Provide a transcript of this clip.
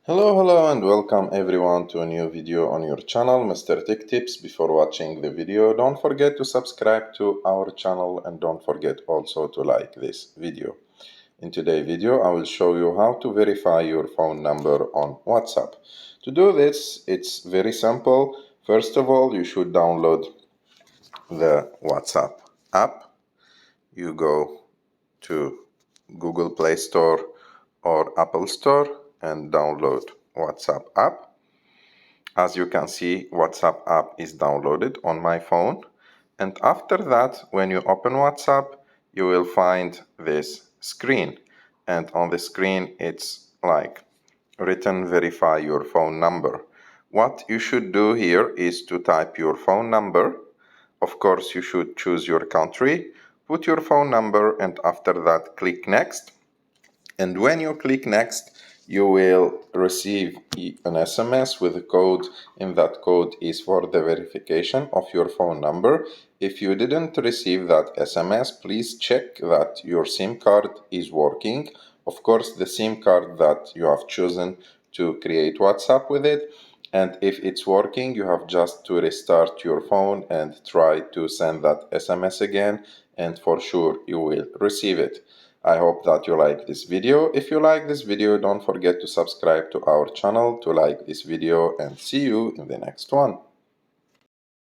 Hello and welcome everyone to a new video on your channel, Mr. Tech Tips. Before watching the video, don't forget to subscribe to our channel and don't forget also to like this video. In today's video, I will show you how to verify your phone number on WhatsApp. To do this, it's very simple. First of all, you should download the WhatsApp app. You go to Google Play Store or Apple Store and download WhatsApp app. As you can see, WhatsApp app is downloaded on my phone. And after that, when you open WhatsApp, you will find this screen. And on the screen, it's like written verify your phone number. What you should do here is to type your phone number. Of course, you should choose your country, put your phone number, and after that, click next. And when you click next, you will receive an SMS with a code, and that code is for the verification of your phone number. If you didn't receive that SMS, please check that your SIM card is working. Of course, the SIM card that you have chosen to create WhatsApp with it. And if it's working, you have just to restart your phone and try to send that SMS again, and for sure you will receive it. I hope that you like this video. If you like this video, don't forget to subscribe to our channel, to like this video, and see you in the next one.